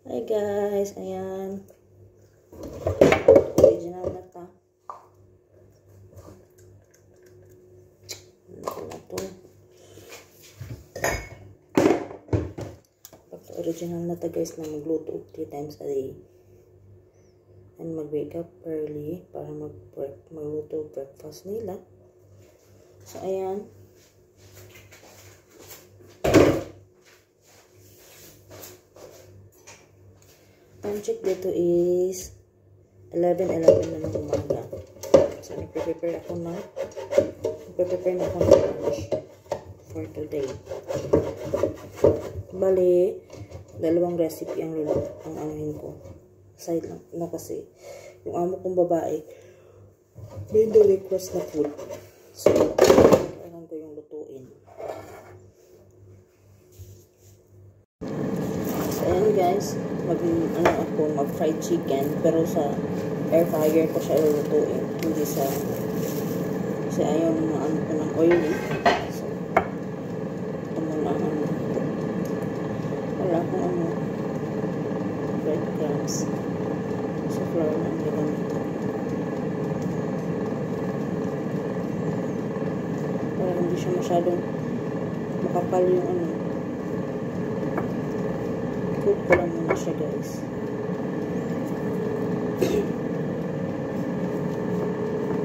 Hi guys, ayan. Original na ta. Ano na to? Original na ta guys na magluto 3 times a day. And mag-wake up early para magluto breakfast nila. So ayan. Time check dito is 11:11 na ng umaga. So nagpe-prepare na ako ng lunch for today. Bali, dalawang recipe ang anuhin ko. Side lang. No, kasi yung amo kong babae may request na food. So, kailangan ko yung lutuin. So, ayan guys. Mag-fried chicken. Pero sa air fryer ko siya lulutuin. Hindi sa kasi ayaw naman ko ng oily. So, ito muna ang wala akong breadcrumbs. So, flour lang ginamit. Para hindi siya masyadong makapal yung cook ko lang muna siya guys.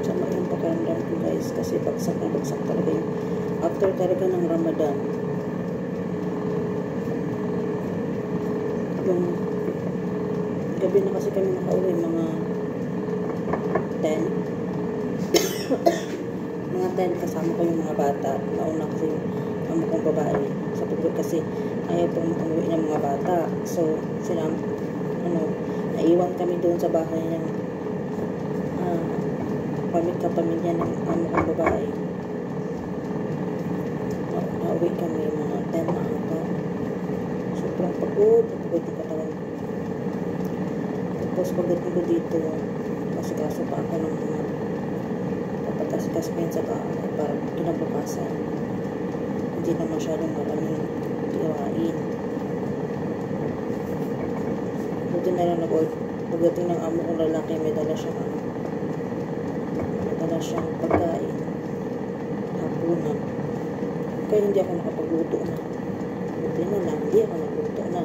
Sama yung pakiramdam ko guys kasi bagsak talaga yung after talaga ng Ramadan. Yung gabi na kasi kami nakauwi mga 10 mga 10 kasama ko yung mga bata. Nauna kasi yung amo kong babae sa tubod kasi ayaw pong umuwi ng mga bata. So sila naiwan kami doon sa bahay ng pamilya ng amo kong babae. Nauwi kami mga 10 na ata. Sobrang pagod yung katawan ko. Tapos pagdating ko dito, kasikaso pa ako ng mga papatas-kas pa yun sa bahay para kinabukasan. Hindi na masyadong maraming gawain. Buti na lang pagdating ng amo kong lalaki, may dala siyang pagkain. Hapunan. Kaya hindi ako nakapagluto na. Buti na lang, hindi ako nagluto na.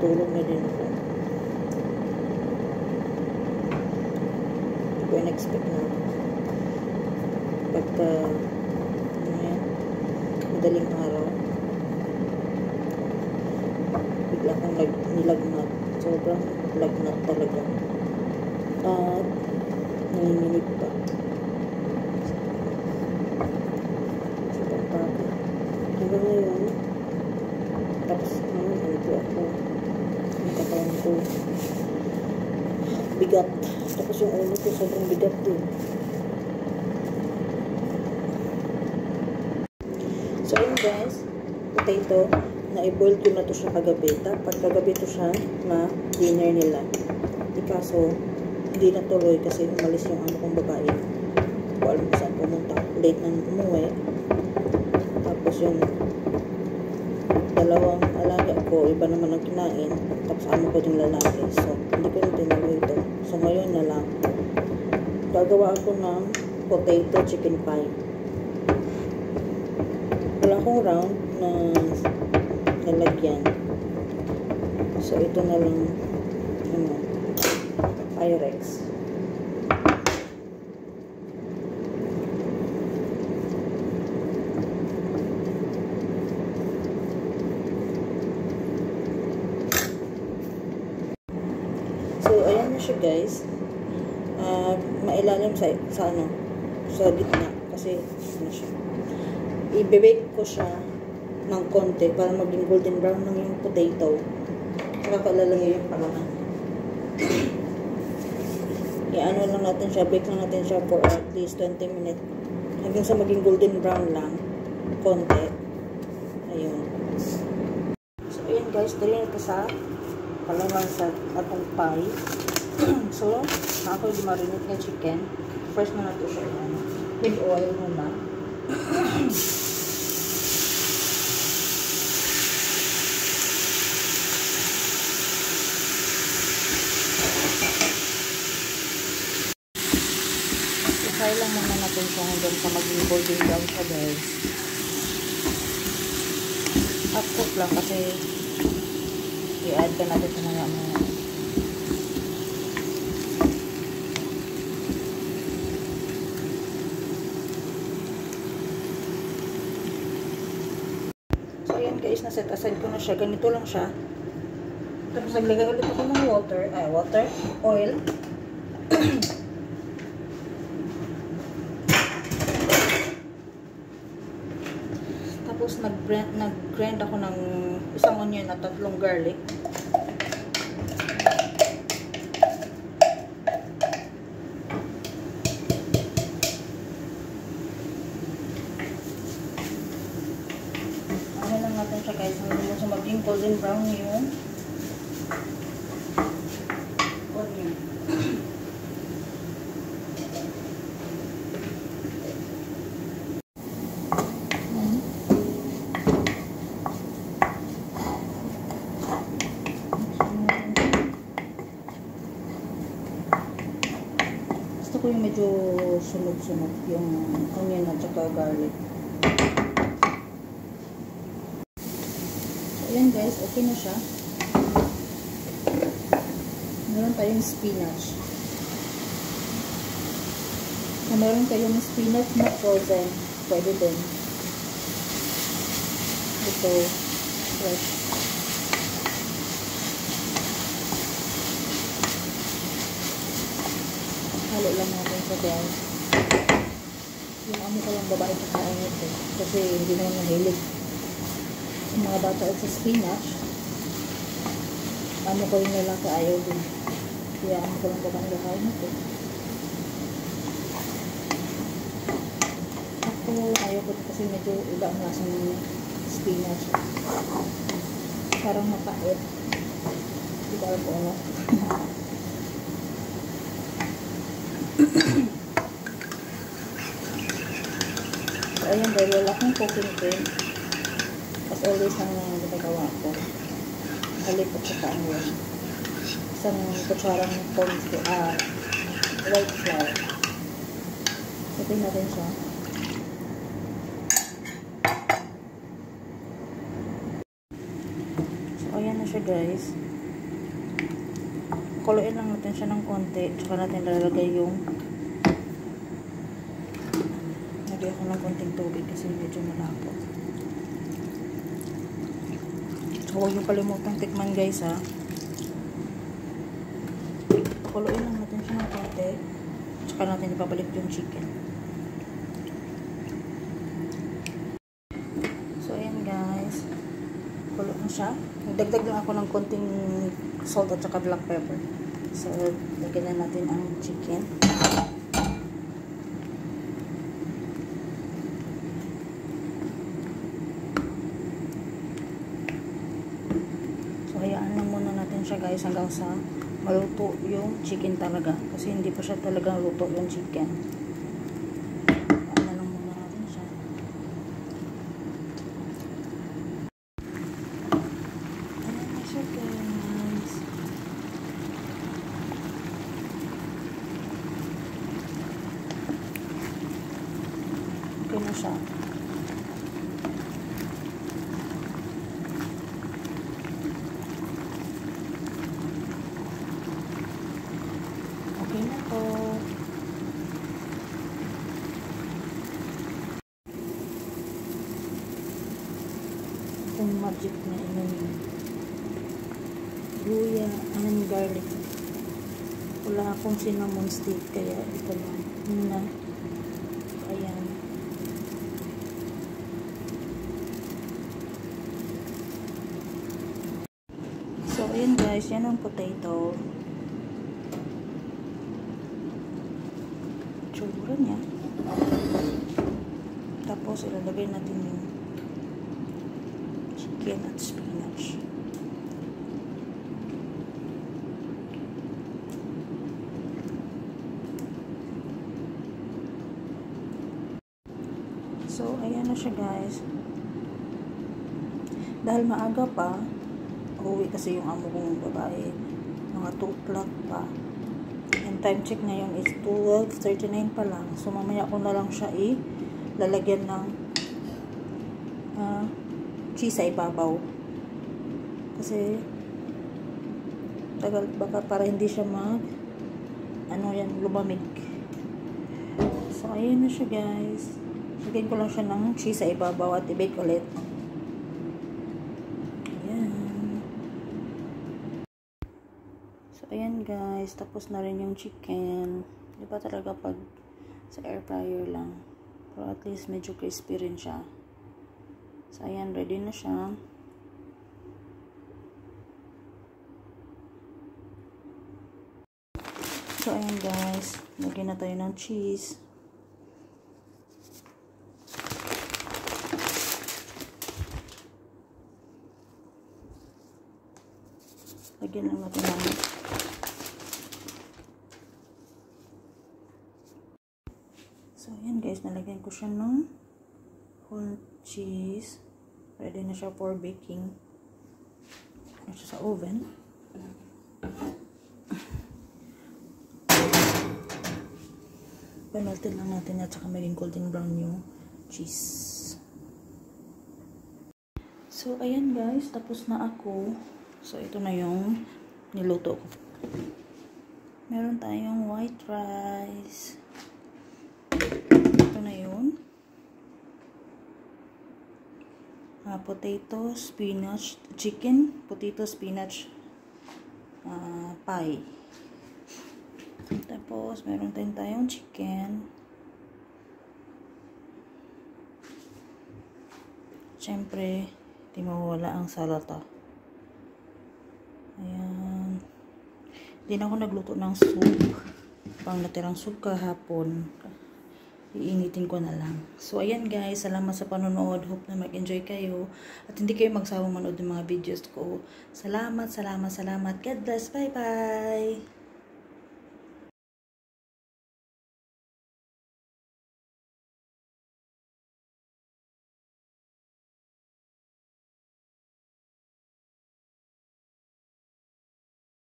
Tulong na din ako. Hindi ko in-expect na pagka madaling araw bigla akong nilagnat. Sobrang lagnat talaga. At nanginginig pa. Sobrang pagod. Hanggang ngayon tapos ngayon ito ako yung katawan ko bigat. Tapos yung ulo ko sobrang bigat din. So ayun guys, potato na-i-boil ko na to siya kagabi. Tapos kagabi to siya na dinner nila. Di kaso hindi natuloy kasi umalis yung amo kong babae. Hindi ko alam kung saan pumunta. Late na umuwi. Tapos yung dalawang alaga ko, iba naman ang kinain. Tapos amo ko yung lalaki. So, hindi ko na tinuloy ito. So, ngayon na lang. Gagawa ako ng potato chicken pie. Wala akong round na lalagyan. So, ito na lang Pyrex. So, ayan na siya guys. Mailalim sa gitna. Kasi, siya. I-bake ko siya ng konti para maging golden brown lang yung potato. Nakakalalagay yung palaman. I-ano lang natin siya, bake lang natin siya for at least 20 minutes. Hanggang sa maging golden brown lang. Konti. Ayun. So, ayan guys, dali na ito sa palaman sa atong pie. So, ako yung marinate ng chicken. First na natin siya with oil muna. I-fry lang muna natin siya hanggang sa maging golden brown siya, guys. Half cook lang kasi i-add ka natin sa mga So, ayan guys, na-set aside ko na siya. Ganito lang siya. Tapos naglagay ulit ako ng oil. Tapos nag-grind ako ng isang onion at 3 garlic. Ano lang natin siya guys, hanggang mo sa maging golden brown yung onion. Gusto ko yung medyo sunog-sunog yung onion at saka garlic. So, ayan guys, okay na siya. Meron tayong spinach. Kung meron kayong spinach na frozen, pwede din. Ito, fresh. Halo lang natin sa guys. Yung amo ko lang babae kakain ito. Kasi hindi naman mahilig yung mga bata at sa spinach. Amo ko yung lalaki ayaw din. Kaya amo ko lang babae kakain ito. Ako ayaw ko kasi medyo iba ang lasa ng spinach. Parang mapait. Hindi ko alam po ano. So, ayan dahil wala akong cooking tin. As always ang ginagawa ko. Halip at saka ang yan. Isang kutsarang white flour. Sabi natin siya. So, ayan na siya guys. Kuluin lang natin siya ng konti. Tsaka natin lalagay yung lagay ako ng konting tubig kasi medyo malapot. So, huwag yung kalimutang tikman guys ha. Kuluin lang natin siya ng konti. Tsaka natin ipabalik yung chicken. So, ayan guys. Kulo na siya. Nagdagdag lang ako ng konting salt at saka black pepper. So, lagyan na natin ang chicken. So, hayaan lang muna natin siya guys hanggang sa maluto yung chicken talaga. Kasi hindi pa siya talagang luto yung chicken. Hayaan lang muna natin siya. Ayan na siya guys. Okay na siya. Okay na po. Itong magic na inumin. Luya and garlic. Wala akong cinnamon stick kaya ito lang. Muna. Ayan. So, ayan guys. Yan ang potato. Tsura niya. Tapos, ilalagay natin yung chicken at spinach. So, ayan na siya guys. Dahil maaga pa, uuwi kasi yung amo kong babae. Mga 2 o'clock pa. And time check ngayon is 12:39 pa lang. So, mamaya ko na lang siya lalagyan ng cheese sa ibabaw. Kasi, tagal baka para hindi siya lumamig. So, ayan na siya guys. Lagyan ko lang siya ng cheese sa ibabaw at i-bake ulit. Ayan. So, ayan guys. Tapos na rin yung chicken. Di ba talaga pag sa air fryer lang. Pero at least medyo crispy rin siya. So, ayan. Ready na siya. So, ayan guys. Lagyan na tayo ng cheese. Lagyan lang natin ng so, ayan guys. Nalagyan ko siya ng whole cheese. Ready na siya for baking. Ito sa oven. Pamelted lang natin at saka maging golden brown yung cheese. So, ayan guys. Tapos na ako. So, ito na yung niluto ko. Meron tayong white rice. Ito na yun. Potato, spinach, chicken, potato, spinach, pie. Tapos, meron tayong chicken. Siyempre, di mawawala ang salata. Ayan. Hindi na ako nagluto ng soup. Pang natirang soup kahapon. Iinitin ko na lang. So, ayan guys. Salamat sa panonood. Hope na mag-enjoy kayo. At hindi kayo magsawang manood ng mga videos ko. Salamat, salamat, salamat. God bless. Bye-bye.